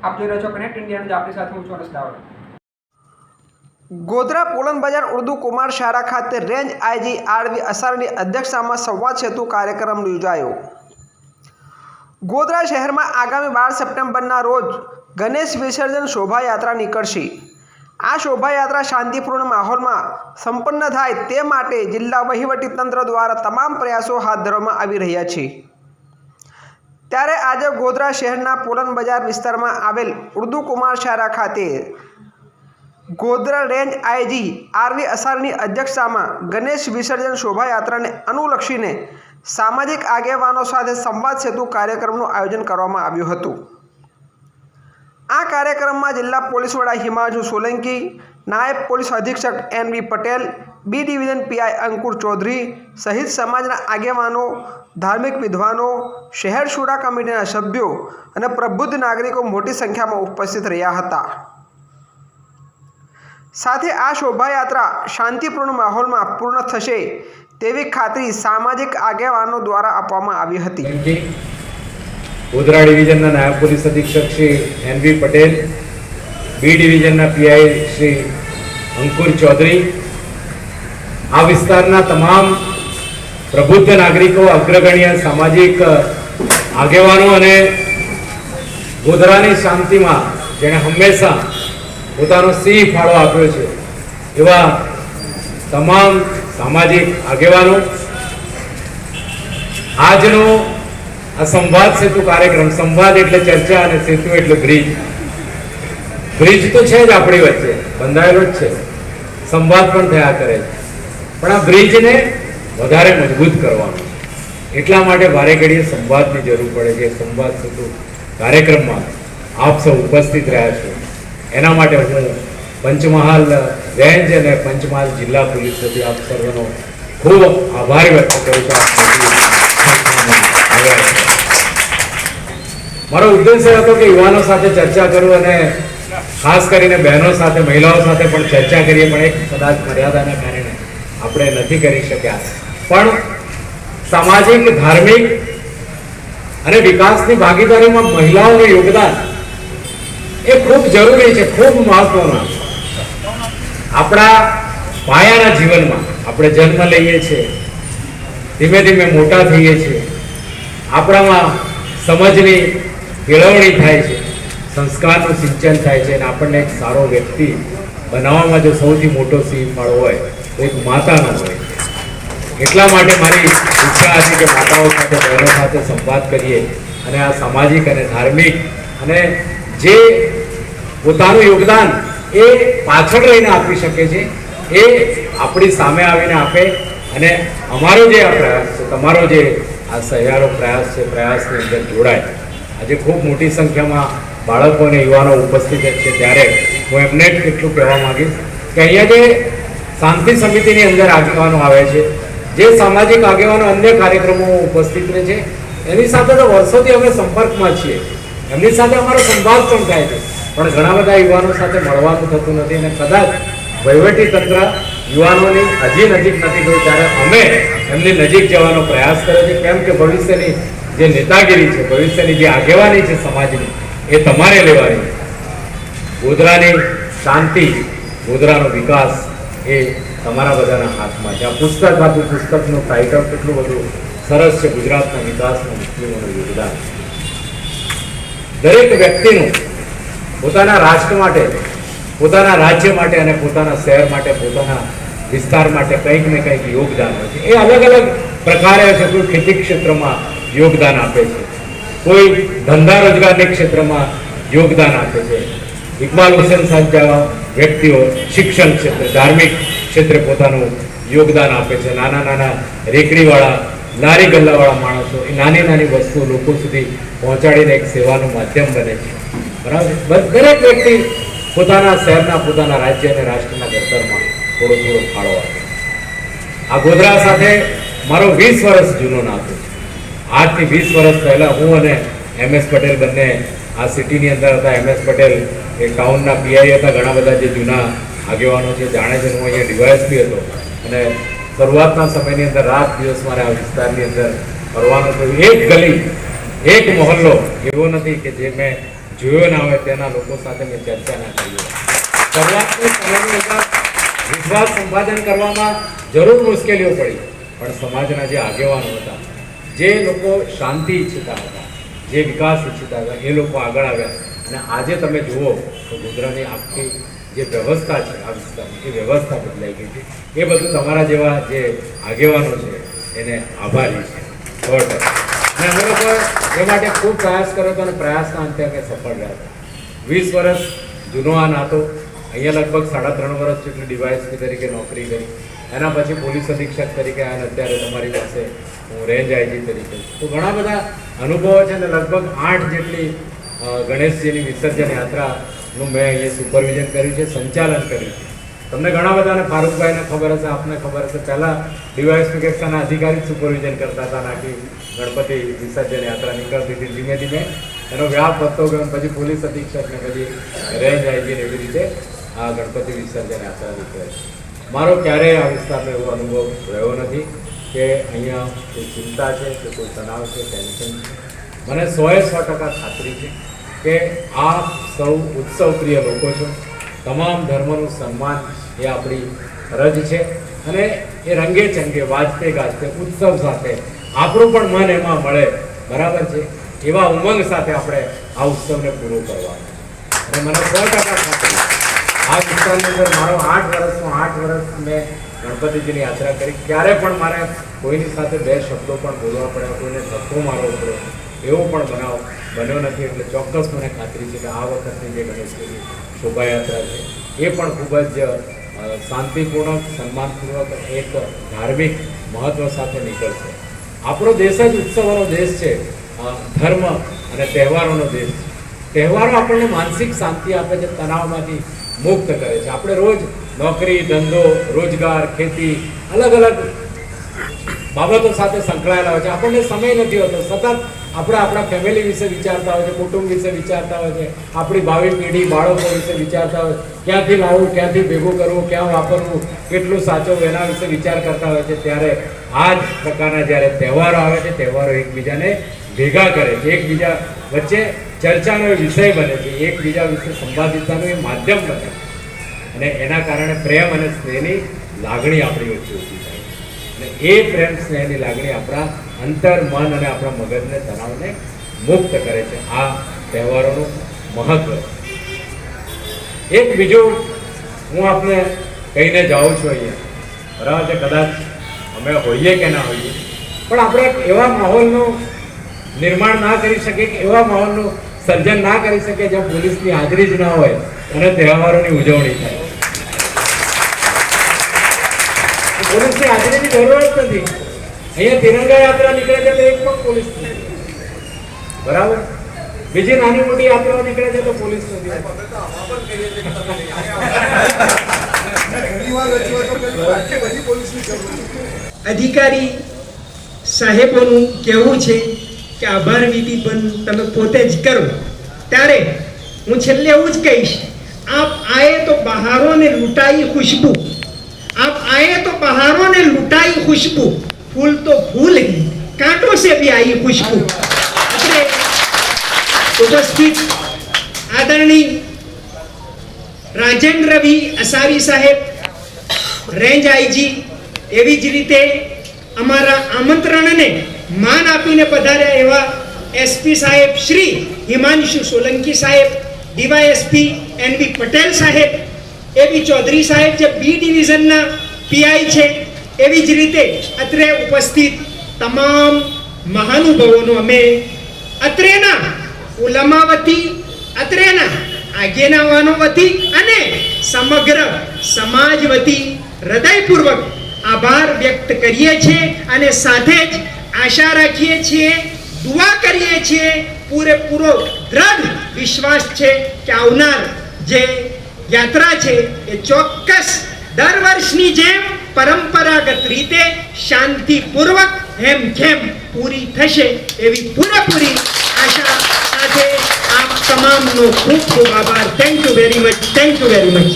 આપ જોઈ રહ્યા છો કનેક્ટ ઇન્ડિયા ન્યૂઝ, આપણી સાથે હું છું અનસ દાવડ। ગોધરા પોલન બજાર ઉર્દુ કુમાર શાળા ખાતે રેન્જ આઈજી આરવી અસારની અધ્યક્ષતામાં સંવાદ સેતુ કાર્યક્રમ યોજાયો। ગોધરા શહેરમાં આગામી 12 સપ્ટેમ્બરના રોજ ગણેશ વિસર્જન શોભાયાત્રા નીકળશે। આ શોભાયાત્રા શાંતિપૂર્ણ માહોલમાં સંપન્ન થાય તે માટે જિલ્લા વહીવટીતંત્ર દ્વારા તમામ પ્રયાસો હાથ ધરવામાં આવી રહ્યા છે। ત્યારે આજે ગોધરા શહેરના પોલન બજાર વિસ્તારમાં આવેલ ઉર્દુ કુમાર શાળા ખાતે ગોધરા રેન્જ આઈજી આરવી અસારની અધ્યક્ષતામાં ગણેશ વિસર્જન શોભાયાત્રાને અનુલક્ષીને સામાજિક આગેવાનો સાથે સંવાદ સેતુ કાર્યક્રમનું આયોજન કરવામાં આવ્યું હતું। આ કાર્યક્રમમાં જિલ્લા પોલીસ વડા હિમાંશુ સોલંકી, નાયબ પોલીસ અધિક્ષક NV Patel, B division PI Ankur Chaudhary સહિત સમાજના આગેવાનો, ધાર્મિક વિદ્વાનો, શહેર શુરા કમિટીના સભ્યો અને પ્રબુદ્ધ નાગરિકો મોટી સંખ્યામાં ઉપસ્થિત રહ્યા હતા। સાથે આ શોભાયાત્રા શાંતિપૂર્ણ માહોલમાં પૂર્ણ થશે તેવી ખાતરી સામાજિક આગેવાનો દ્વારા આપવામાં આવી હતી। ગોધરા ડિવિઝનના નાયબ પોલીસ અધિક્ષક શ્રી એનવી પટેલ, બી ડિવિઝનના પીઆઈ શ્રી અંકુર ચૌધરી, આ વિસ્તારના તમામ પ્રબુદ્ધ નાગરિકો, અગ્રગણ્ય સામાજિક આગેવાનો અને ગોધરાની શાંતિમાં જેણે હંમેશા પોતાનો સિંહ ફાળો આપ્યો છે એવા તમામ સામાજિક આગેવાનો આજનો આ સંવાદ સેતુ કાર્યક્રમ, સંવાદ એટલે ચર્ચા અને સેતુ એટલે બ્રિજ તો છે જ આપણી વચ્ચે, બંધાયેલો જ છે, સંવાદ પણ થયા કરે છે, પણ આ બ્રિજને વધારે મજબૂત કરવાનો, એટલા માટે વારે ઘડીએ સંવાદની જરૂર પડે છે। સંવાદ સેતુ કાર્યક્રમમાં આપ સૌ ઉપસ્થિત રહ્યા છો એના માટે હું પંચમહાલ રેન્જ અને પંચમહાલ જિલ્લા પોલીસ વતી આપ સર્વનો ખૂબ આભાર વ્યક્ત કરું છું। મારો ઉદ્દેશ્ય હતો કે યુવાનો સાથે ચર્ચા કરું અને ખાસ કરીને બહેનો સાથે, મહિલાઓ સાથે પણ ચર્ચા કરીએ, પણ એક કદાચ મર્યાદાના કારણે આપણે નથી કરી શક્યા। પણ સામાજિક, ધાર્મિક અને વિકાસની ભાગીદારીમાં મહિલાઓનું યોગદાન એ ખૂબ જરૂરી છે, ખૂબ મહત્વનું। આપણા પાયાના જીવનમાં આપણે જન્મ લઈએ છીએ, ધીમે ધીમે મોટા થઈએ છીએ, આપણામાં સમજની કેળવણી થાય છે, સંસ્કારનું સિંચન થાય છે અને આપણને એક સારો વ્યક્તિ બનાવવામાં જો સૌથી મોટો સિંહ ફાળો હોય તો એક માતાનો હોય છે। એટલા માટે મારી ઈચ્છા હતી કે માતાઓ સાથે, બહેનો સાથે સંવાદ કરીએ અને આ સામાજિક અને ધાર્મિક અને જે પોતાનું યોગદાન એ પાછળ રહીને આપી શકે છે એ આપણી સામે આવીને આપે અને અમારો જે આ પ્રયાસ છે, તમારો જે આ સહિયારો પ્રયાસ છે, પ્રયાસની અંદર જોડાય। આજે ખૂબ મોટી સંખ્યામાં બાળકો અને યુવાનો ઉપસ્થિત છે, ત્યારે હું એમને જ એટલું કહેવા માંગીશ કે અહીંયા જે શાંતિ સમિતિની અંદર આગેવાનો આવે છે, જે સામાજિક આગેવાનો અન્ય કાર્યક્રમોમાં ઉપસ્થિત રહે છે, એની સાથે તો વર્ષોથી અમે સંપર્કમાં છીએ, એમની સાથે અમારો સંવાદ પણ થાય છે, પણ ઘણા બધા યુવાનો સાથે મળવાનું થતું નથી અને કદાચ વહીવટી તંત્ર યુવાનોની હજી નજીક નથી ગયું, ત્યારે અમે એમની નજીક જવાનો પ્રયાસ કર્યો છે। કેમ કે ભવિષ્યની જે નેતાગીરી છે, ભવિષ્યની જે આગેવાની છે સમાજની, એ તમારે લેવાની। ગોધરાની શાંતિ, ગોધરાનો વિકાસ એ તમારા બધાના હાથમાં છે। આ પુસ્તક આપ્યું, પુસ્તકનું ટાઇટલ કેટલું બધું સરસ છે, ગુજરાતના વિકાસમાં મુસ્લિમોનું યોગદાન। દરેક વ્યક્તિનું પોતાના રાષ્ટ્ર માટે, પોતાના રાજ્ય માટે અને પોતાના શહેર માટે, પોતાના વિસ્તાર માટે કંઈક ને કંઈક યોગદાન હોય છે। એ અલગ અલગ પ્રકારે છે, કોઈ ખેતી ક્ષેત્રમાં યોગદાન આપે છે, કોઈ ધંધા રોજગારની ક્ષેત્રમાં યોગદાન આપે છે, ઇકબાલ હુસેન સાહેબ જેવા વ્યક્તિઓ શિક્ષણ ક્ષેત્રે, ધાર્મિક ક્ષેત્રે પોતાનું યોગદાન આપે છે। નાના નાના રેકડીવાળા, લારી ગલ્લાવાળા માણસો એ નાની નાની વસ્તુઓ લોકો સુધી પહોંચાડીને એક સેવાનું માધ્યમ બને છે, બરાબર। દરેક વ્યક્તિ પોતાના શહેરના, પોતાના રાજ્ય અને રાષ્ટ્રના ઘડતરમાં થોડો થોડો ફાળો આપે। આ ગોધરા સાથે મારો 20 વર્ષ જૂનો નાતો છે। આજથી 20 વર્ષ પહેલાં હું અને MS પટેલ બંને આ સિટીની અંદર હતા। MS પટેલ એ ટાઉનના પીઆઈ હતા। ઘણા બધા જે જૂના આગેવાનો છે જાણે છે, હું અહીંયા ડીવાયએસપી હતો અને શરૂઆતના સમયની અંદર રાત દિવસ મારે આ વિસ્તારની અંદર ફરવાનું થયું। એક ગલી, એક મહોલ્લો એવો નથી કે જે મેં જોયો ના હોય તેના લોકો સાથે મેં ચર્ચા ના કરી હોય. શરૂઆતની સમયની અંદર વિશ્વાસ સંપાદન કરવામાં જરૂર મુશ્કેલીઓ પડી, પણ સમાજના જે આગેવાનો હતા, જે લોકો શાંતિ ઈચ્છતા હતા, જે વિકાસ ઈચ્છતા હતા, એ લોકો આગળ આવ્યા. અને આજે તમે જુઓ તો ગોધરાની આખી જે વ્યવસ્થા છે આ વિસ્તારની, એ વ્યવસ્થા બદલાઈ ગઈ છે. એ બધું તમારા જેવા જે આગેવાનો છે એને આભારી છે 100%. અને અમે લોકો એ માટે ખૂબ પ્રયાસ કર્યો હતો અને પ્રયાસના અંતે અમે સફળ રહ્યા હતા. 20 વર્ષ જૂનો આ નાતો. અહીંયા લગભગ 3.5 વર્ષ જેટલી ડીવાયએસપી તરીકે નોકરી કરી. એના પછી પોલીસ અધિક્ષક તરીકે અને અત્યારે તમારી પાસે હું રેન્જ આઈજી તરીકે. તો ઘણા બધા અનુભવો છે અને લગભગ 8 જેટલી ગણેશજીની વિસર્જન યાત્રાનું મેં અહીંયા સુપરવિઝન કર્યું છે, સંચાલન કર્યું છે. તમને ઘણા બધાને ફારૂકભાઈને ખબર હશે, આપને ખબર હશે, પહેલાં ડીવાયએસપી કક્ષાના અધિકારી જ સુપરવિઝન કરતા હતા. નાખી ગણપતિ વિસર્જન યાત્રા નીકળતી હતી, ધીમે ધીમે એનો વ્યાપ વધતો ગયો. પછી પોલીસ અધિક્ષક ને પછી રેન્જ આઈજી એવી રીતે આ ગણપતિ વિસર્જન યાત્રા નીકળે છે. મારો ક્યારેય આ વિસ્તારનો એવો અનુભવ રહ્યો નથી કે અહીંયા કોઈ ચિંતા છે કે કોઈ તણાવ છે, ટેન્શન છે. મને 100% ખાતરી છે કે આપ સૌ ઉત્સવપ્રિય લોકો છો. તમામ ધર્મનું સન્માન એ આપણી ફરજ છે અને એ રંગે ચંગે વાજતે ગાજતે ઉત્સવ સાથે આપણું પણ મન એમાં મળે, બરાબર છે, એવા ઉમંગ સાથે આપણે આ ઉત્સવને પૂરો કરવાનો. અને મને 100% ખાતરી આ વિસ્તારની અંદર મારો 8 વર્ષ મેં ગણપતિજીની યાત્રા કરી. ક્યારે પણ મારે કોઈની સાથે 2 શબ્દો પણ બોલવા પડ્યા, કોઈને ધક્કો મારવો પડ્યો, એવો પણ બનાવ બન્યો નથી. એટલે ચોક્કસ મને ખાતરી છે કે આ વખતની જે ગણેશજીની શોભાયાત્રા છે એ પણ ખૂબ જ શાંતિપૂર્ણ, સન્માનપૂર્વક એક ધાર્મિક મહત્ત્વ સાથે નીકળશે. આપણો દેશ જ ઉત્સવોનો દેશ છે, ધર્મ અને તહેવારોનો દેશ છે. તહેવારો આપણને માનસિક શાંતિ આપે છે, તણાવમાંથી મુક્ત કરે છે. આપણે રોજ નોકરી, ધંધો, રોજગાર, ખેતી, અલગ અલગ બાબતો સાથે સંકળાયેલા હોય છે. આપણને સમય નથી હોતો. સતત આપણે આપણા ફેમિલી વિશે વિચારતા હોય છે, કુટુંબ વિશે વિચારતા હોય છે, આપણી ભાવિ પેઢી, બાળકો વિશે વિચારતા હોય, ક્યાંથી લાવવું, ક્યાંથી ભેગું કરવું, ક્યાં વાપરવું, કેટલું સાચવવું, એના વિશે વિચાર કરતા હોય છે. ત્યારે આ જ પ્રકારના જ્યારે તહેવારો આવે છે, તહેવારો એકબીજાને ભેગા કરે છે, એકબીજા વચ્ચે ચર્ચાનો એ વિષય બને છે, એકબીજા વિશે સંવાદિતાનું એ માધ્યમ બને છે. અને એના કારણે પ્રેમ અને સ્નેહની લાગણી આપણી વચ્ચે ઊભી થાય છે. અને એ પ્રેમ સ્નેહની લાગણી આપણા અંતર, મન અને આપણા મગજને, તણાવને મુક્ત કરે છે. આ તહેવારોનું મહત્વ. એક બીજું હું આપને કહીને જાઉં છું અહીંયા, બરાબર છે, કદાચ અમે હોઈએ કે ના હોઈએ, પણ આપણે એવા માહોલનું નિર્માણ ના કરી શકીએ કે એવા માહોલનું સર્જન ના કરી શકીએ જ્યાં પોલીસની હાજરી જ ના હોય અને તહેવારોની ઉજવણી થાય. પોલીસની હાજરીની જરૂર જ નથી. અહીંયા તિરંગા યાત્રા નીકળે છે તો એક પણ પોલીસ નથી, બરાબર. બીજી નાની મોટી યાત્રાઓ નીકળે છે તો પોલીસ નથી. અધિકારી સાહેબોનું કહેવું છે કે આભાર વિધિ પણ તમે પોતે જ કરો. ત્યારે હું છેલ્લે એવું જ કહીશ, આપ આए તો બહારોं ने लुटाई खुशबू, आप आए तो बहारों ने लुटाई खुशबू, फूल तो फूल ही कांटों से भी आई खुशबू. આપણે ઉપસ્થિત આદરણીય રાજેન્દ્ર V અસારી સાહેબ, રેન્જ આઈજી, એવી જ રીતે અમારા આમંત્રણને માન આપીને પધાર્યા એવા એસપી સાહેબ શ્રી હિમાંશુ સોલંકી સાહેબ, ડીવાયએસપી NV પટેલ સાહેબ, એવી ચૌધરી સાહેબ જે બી ડિવિઝનના પીઆઈ છે, એવી જ રીતે અત્રે ઉપસ્થિત તમામ મહાનુભાવોનો અમે અત્રેના ઉલમા વતી, અત્રેના આગેવાનો વતી અને સમગ્ર સમાજ વતી હૃદયપૂર્વક આભાર વ્યક્ત કરીએ છીએ અને સાથે જ આશા રાખીએ છીએ, દુઆ કરીએ છીએ, પૂરેપૂરો દ્રઢ વિશ્વાસ છે કે આવનાર જે યાત્રા છે એ ચોક્કસ દર વર્ષની જેમ પરંપરાગત રીતે શાંતિપૂર્વક હેમખેમ પૂરી થશે એવી પૂરેપૂરી આશા સાથે આપ તમામનો ખૂબ ખૂબ આભાર. Thank you very much.